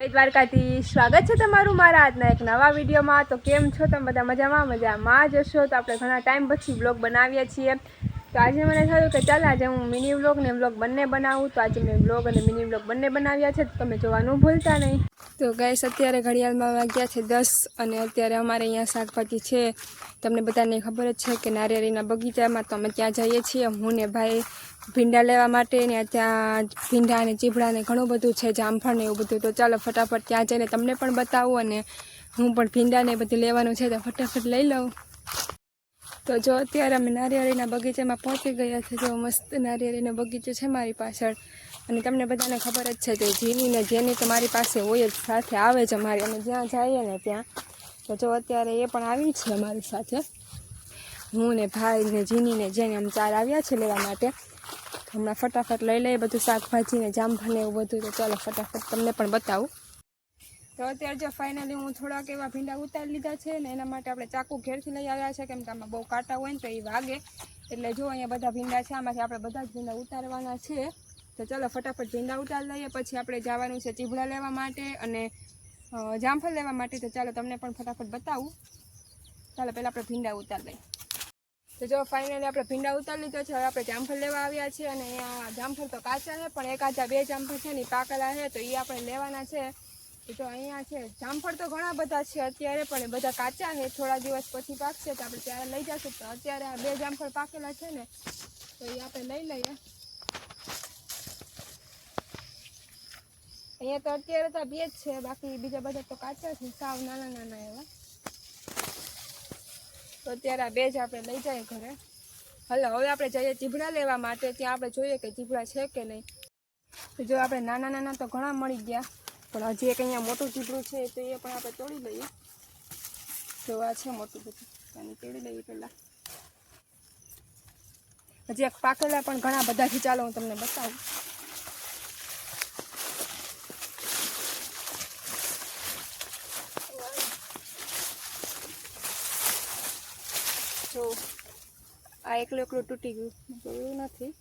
દ્વારકાથી સ્વાગત છે તમારું મારા આજના એક નવા વિડીયોમાં। તો કેમ છો તમે બધા? મજામાં જ હશો। તો આપણે ઘણા ટાઈમ પછી વ્લોગ બનાવીએ છીએ। તો આજે મને થયું કે ચાલ આજે હું મિની વ્લોગ ને વ્લોગ બંને બનાવું। તો આજે મેં વ્લોગ અને મિની વ્લોગ બંને બનાવ્યા છે, તો તમે જોવાનું ભૂલતા નહીં। તો ગાઈસ અત્યારે ઘડિયાળમાં વાગ્યા છે 10 અને અત્યારે અમારે અહીંયા શાકભાજી છે। તમને બધાને ખબર જ છે કે નારિયેળીના બગીચામાં તો અમે ત્યાં જઈએ છીએ, હું ને ભાઈ ભીંડા લેવા માટે ને ત્યાં ભીંડા અને ચીભડા ને ઘણું બધું છે, જામફળ ને એવું બધું। તો ચાલો ફટાફટ ત્યાં જઈને તમને પણ બતાવું અને હું પણ ભીંડા ને બધું લેવાનું છે તો ફટાફટ લઈ લઉં। તો જો અત્યારે અમે નારિયેળીના બગીચામાં પહોંચી ગયા છે। જો મસ્ત નારિયેળીનો બગીચો છે મારી પાછળ અને તમને બધાને ખબર જ છે કે જીની ને જેની તો મારી પાસે હોય જ, સાથે આવે છે મારી, અમે જ્યાં જઈએ ને ત્યાં। તો જો અત્યારે એ પણ આવી છે અમારી સાથે, હું ને ભાઈ ને જીની ને જેને અમે 4 આવ્યા છે લેવા માટે। હમણાં ફટાફટ લઈ લઈએ બધું શાકભાજી ને જામફળ ને એવું બધું। તો ચાલો ફટાફટ તમને પણ બતાવું। તો અત્યારે જો ફાઇનલી હું થોડાક એવા ભીંડા ઉતારી લીધા છે ને એના માટે આપણે ચાકુ ઘેરથી લઈ આવ્યા છે, કેમ કે આમાં બહુ કાંટા હોય ને તો એ વાગે। એટલે જો અહીંયા બધા ભીંડા છે, આમાંથી આપણે બધા જ ભીંડા ઉતારવાના છે। તો ચાલો ફટાફટ ભીંડા ઉતારી લઈએ, પછી આપણે જવાનું છે ચીભડા લેવા માટે અને જામફળ લેવા માટે। તો ચાલો તમને પણ ફટાફટ બતાવું। ચાલો પહેલાં આપણે ભીંડા ઉતારી લઈએ। તો જો ફાઇનલી આપણે ભીંડા ઉતારી લીધો છે, હવે આપણે જામફળ લેવા આવ્યા છીએ અને અહીંયા જામફળ તો કાચા છે, પણ એકાદા 2 જામફળ છે ને પાકેલા છે, તો એ આપણે લેવાના છે। તો અહીંયા છે જામફળ તો ઘણા બધા છે અત્યારે, પણ એ બધા કાચા છે, થોડા દિવસ પછી પાકશે તો આપણે ત્યારે લઈ જશું। તો અત્યારે આ 2 જામફળ પાકેલા છે ને તો એ આપણે લઈ લઈએ। અહીંયા તો અત્યારે તો 2 જ છે, બાકી બીજા બધા તો કાચા છે, સાવ નાના નાના એવા। તો અત્યારે આ 2 જ આપણે લઈ જઈએ ઘરે। હલો હવે આપણે જઈએ ચીભડા લેવા માટે, ત્યાં આપણે જોઈએ કે ચીભડા છે કે નહીં। તો જો આપણે નાના નાના તો ઘણા મળી ગયા, પણ હજી એક અહીંયા મોટું ચીભડું છે તો એ પણ આપણે તોડી લઈએ। જો આ છે મોટું બધું, આને તોડી લઈએ પહેલાં। હજી એક પાકેલા પણ ઘણા બધા છે, ચાલો હું તમને બતાવું। જો આ એકલું તૂટી ગયું, એવું નથી,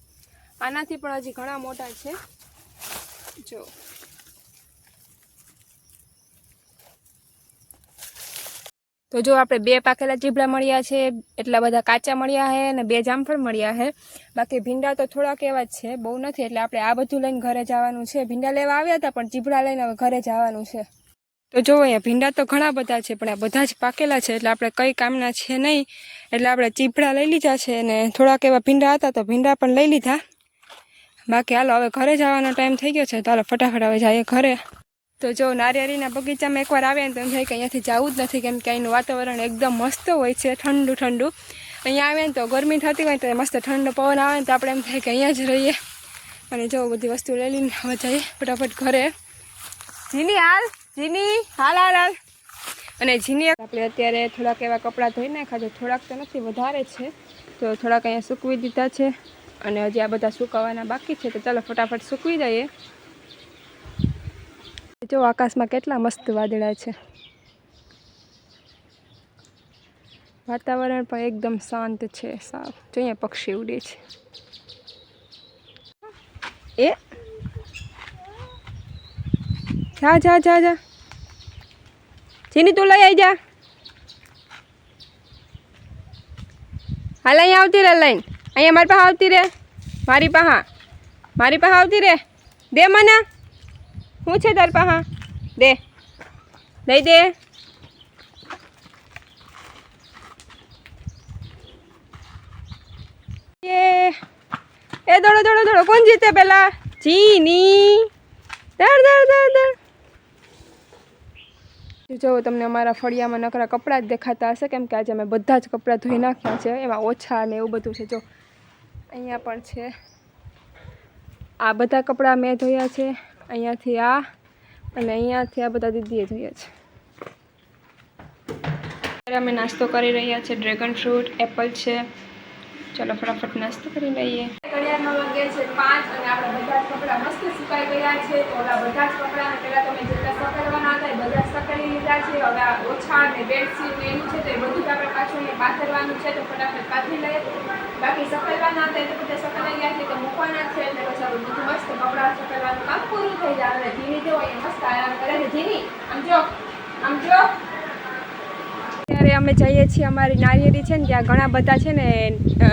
આનાથી પણ હજી ઘણા મોટા છે। જો તો જો આપણે 2 પાકેલા ચીભડા મળ્યા છે, એટલા બધા કાચા મળ્યા છે અને 2 જામફળ મળ્યા છે। બાકી ભીંડા તો થોડાક એવા જ છે, બહુ નથી, એટલે આપણે આ બધું લઈને ઘરે જવાનું છે। ભીંડા લેવા આવ્યા હતા પણ ચીભડા લઈને હવે ઘરે જવાનું છે। તો જો અહીંયા ભીંડા તો ઘણા બધા છે, પણ આ બધા જ પાકેલા છે, એટલે આપણે કંઈ કામના છે નહીં, એટલે આપણે ચીભડા લઈ લીધા છે અને થોડાક એવા ભીંડા હતા તો ભીંડા પણ લઈ લીધા। બાકી હાલો હવે ઘરે જવાનો ટાઈમ થઈ ગયો છે, તો હાલો ફટાફટ હવે જઈએ ઘરે। તો જો નારિયેળીના બગીચામાં એકવાર આવે ને તો એમ થાય કે અહીંયાથી જવું જ નથી, કેમ કે અહીંનું વાતાવરણ એકદમ મસ્ત હોય છે, ઠંડુ ઠંડુ। અહીંયા આવે ને તો ગરમી થતી હોય તો મસ્ત ઠંડો પવન આવે ને તો આપણે એમ થાય કે અહીંયા જ રહીએ। અને જો બધી વસ્તુ લઈ લઈને હવે જઈએ ફટાફટ ઘરે। જીની હાલ, જીની હાલ હાલ હાલ। અને જીની આપણે અત્યારે થોડાક એવા કપડાં ધોઈ નાખ્યા છે, થોડાક તો નથી વધારે છે, તો થોડાક અહીંયા સૂકવી દીધા છે અને હજી આ બધા સુકવવાના બાકી છે। તો ચાલો ફટાફટ સૂકવી દઈએ। જો આકાશમાં કેટલા મસ્ત વાદળા છે, વાતાવરણ પણ એકદમ શાંત છે સાવ। જો અહીંયા પક્ષી ઉડે છે, એ જા જા જા જા જીની તું લઈ આવી જા, હાલ અહીંયા આવતી રે લઈને, અહીંયા મારી પાસે આવતી રે, મારી પાસે આવતી રે, દે મને, શું છે તાર પાસે, દે દઈ દે। એ દોડો દોડો દોડો, કોણ જીતે પેલા? જીની, દડ દડ દડ દડ। જો તમને અમારા ફળિયામાં નકરા કપડાં જ દેખાતા હશે, કેમ કે આજે અમે બધા જ કપડાં ધોઈ નાખ્યા છે, એમાં ઓછા ને એવું બધું છે। જો અહીંયા પણ છે, આ બધા કપડાં મેં ધોયા છે, અહીંયાથી આ અને અહીંયાથી આ બધા દીદીએ ધોયા છે। અત્યારે અમે નાસ્તો કરી રહ્યા છીએ, ડ્રેગન ફ્રૂટ, એપલ છે। ચાલો ફટાફટ નાસ્તો કરી લઈએ। ઘડિયાળમાં વાગે છે 5 અને આપણે બધા જ કપડાં મસ્ત સુકાઈ ગયા છે। તો ઓલા બધા જ કપડાં પહેલાં તમે જેટલા સકરવાના હતા એ બધા સકરી લીધા છે। હવે આ ઓછા ને બેડશીટ ને એનું છે તો એ બધું જ આપણે પાછું અહીંયા પાથરવાનું છે, તો ફટાફટ પાથરી લઈએ। બાકી સકરવાના હતા એ તો બધા સકરાઈ ગયા છે, તો મૂકવાના છે, એટલે પછી આપણે બધું મસ્ત કપડાં સકરવાનું કામ પૂરું થઈ જાય। અને ધીરે જેવો અહીંયા મસ્ત આરામ કરે છે। અત્યારે અમે જઈએ છીએ અમારી નારિયેરી છે ને ત્યાં ઘણા બધા છે ને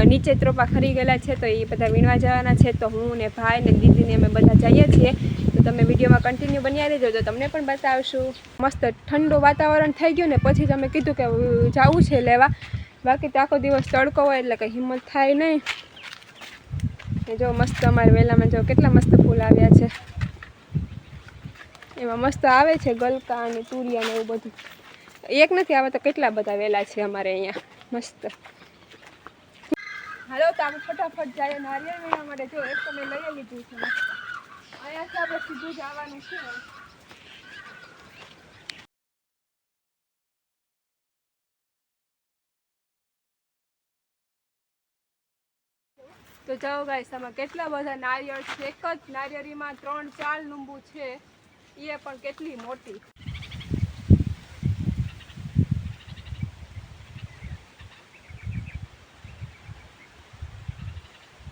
નીચે ત્રોપા ખરી ગયેલા છે તો એ બધા વીણવા જવાના છે તો હું ને ભાઈ ને દીદીને અમે બધા જઈએ છીએ તો તમે વિડીયોમાં કન્ટિન્યુ બન્યા રહેજો તો તમને પણ બતાવશું મસ્ત ઠંડુ વાતાવરણ થઈ ગયું ને પછી તમે કીધું કે જવું છે લેવા બાકી તો આખો દિવસ તડકો હોય એટલે કંઈ હિંમત થાય નહીં એ જો મસ્ત અમારે વેલામાં જો કેટલા મસ્ત ફૂલ આવ્યા છે એમાં મસ્ત આવે છે ગલકા અને તુરિયા ને એવું બધું એક નથી આવે તો કેટલા બધા વેલા છે અમારે અહીંયા મસ્ત હાલો તો આપણે ફટાફટ જઈએ નારિયેળ વીણવા માટે જો એક તો મેં લઈ લીધું છે અહીંયાથી આપણે સીધું જવાનું છે તો જાઓ ગાઈસ આમાં કેટલા બધા નારિયેળ છે એક જ નારિયેળીમાં 3-4 લીંબુ છે એ પણ કેટલી મોટી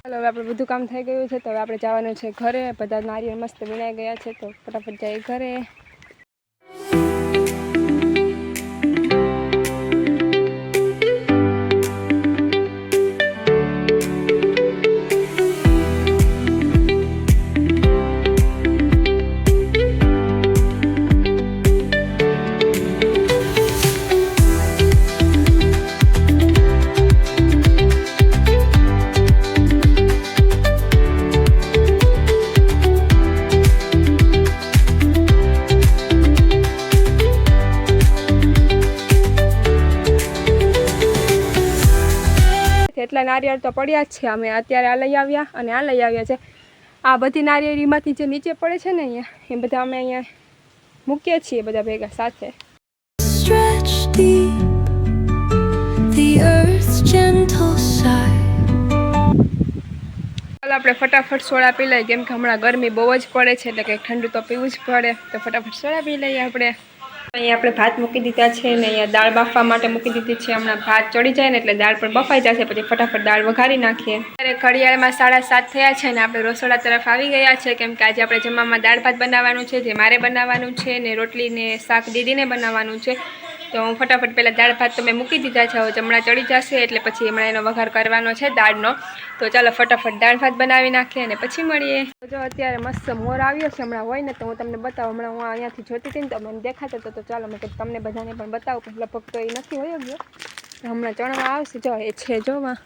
ચાલો હવે આપણે બધું કામ થઈ ગયું છે તો હવે આપણે જવાનું છે ઘરે બધા નારિયેળ મસ્ત વીણાઈ ગયા છે તો ફટાફટ જઈએ ઘરે એટલા નારિયેળ તો પડ્યા જ છે અમે અત્યારે આ લઈ આવ્યા અને આ લઈ આવ્યા છે આ બધી નારિયેળીમાંથી જે નીચે પડે છે ને અહીંયા એ બધા અમે અહીંયા મૂકીએ છીએ બધા ભેગા સાથે ચાલો આપણે ફટાફટ સોડા પી લઈએ કેમ કે હમણાં ગરમી બહુ જ પડે છે એટલે કે ઠંડુ તો પીવું જ પડે તો ફટાફટ સોડા પી લઈએ આપણે અહીંયા આપણે ભાત મૂકી દીધા છે ને અહીંયા દાળ બાફવા માટે મૂકી દીધી છે હમણાં ભાત ચડી જાય ને એટલે દાળ પણ બફાઈ જશે પછી ફટાફટ દાળ વઘારી નાખીએ અત્યારે ઘડિયાળમાં 7:30 થયા છે ને આપણે રસોડા તરફ આવી ગયા છે કેમ કે આજે આપણે જમવામાં દાળ ભાત બનાવવાનું છે જે મારે બનાવવાનું છે ને રોટલી ને શાક દીદીને બનાવવાનું છે તો હું ફટાફટ પહેલાં દાળ ભાત તો મેં મૂકી દીધા છે હવે જમણા ચડી જશે એટલે પછી હમણાં એનો વઘાર કરવાનો છે દાળનો તો ચાલો ફટાફટ દાળ ભાત બનાવી નાખીએ અને પછી મળીએ જો અત્યારે મસ્ત મોર આવ્યો છે હમણાં હોય ને તો હું તમને બતાવું હમણાં હું અહીંયાથી જોતી હતી ને તો મને દેખાતો હતો તો ચાલો મેં તમને બધાને પણ બતાવું પણ લગભગ તો એ નથી હોય ગયો હમણાં ચણવા આવશે જો એ છે જોવા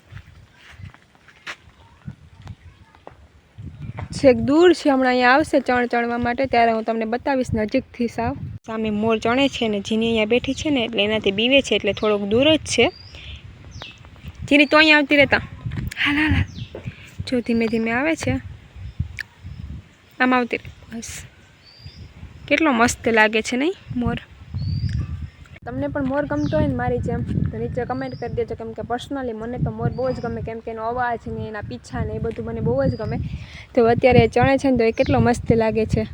છેક દૂર છે હમણાં અહીંયા આવશે ચણવા માટે ત્યારે હું તમને બતાવીશ નજીકથી સાવ સામે મોર ચણે છે ને જીની અહીંયા બેઠી છે ને એટલે એનાથી બીવે છે એટલે થોડોક દૂર જ છે જીની તો અહીંયા આવતી રહેતા હાલ હાલ હાલ જો ધીમે ધીમે આવે છે આમ આવતી રહે બસ કેટલો મસ્ત લાગે છે નહીં મોર તમને પણ મોર ગમતો હોય ને મારી જેમ તો નીચે કમેન્ટ કરી દેજો કેમ કે પર્સનલી મને તો મોર બહુ જ ગમે કેમ કે એનો અવાજ ને એના પીછા ને એ બધું મને બહુ જ ગમે તો અત્યારે ચણે છે ને તો એ કેટલો મસ્ત લાગે છે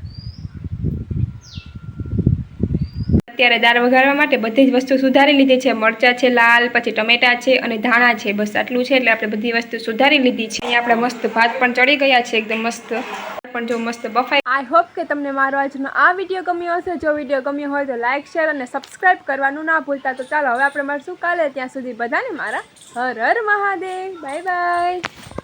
અત્યારે દાળ વઘારવા માટે બધી જ વસ્તુ સુધારી લીધી છે મરચાં છે લાલ પછી ટમેટા છે અને ધાણા છે બસ આટલું છે એટલે આપણે બધી વસ્તુ સુધારી લીધી છે અહીંયા આપણે મસ્ત ભાત પણ ચડી ગયા છે એકદમ મસ્ત પણ જો મસ્ત બફાઈ આઈ હોપ કે તમને મારો આજનો આ વિડીયો ગમ્યો હશે જો વિડીયો ગમ્યો હોય તો લાઇક શેર અને સબસ્ક્રાઈબ કરવાનું ના ભૂલતા તો ચાલો હવે આપણે મળશું કાલે ત્યાં સુધી બધાને મારા હર હર મહાદેવ બાય બાય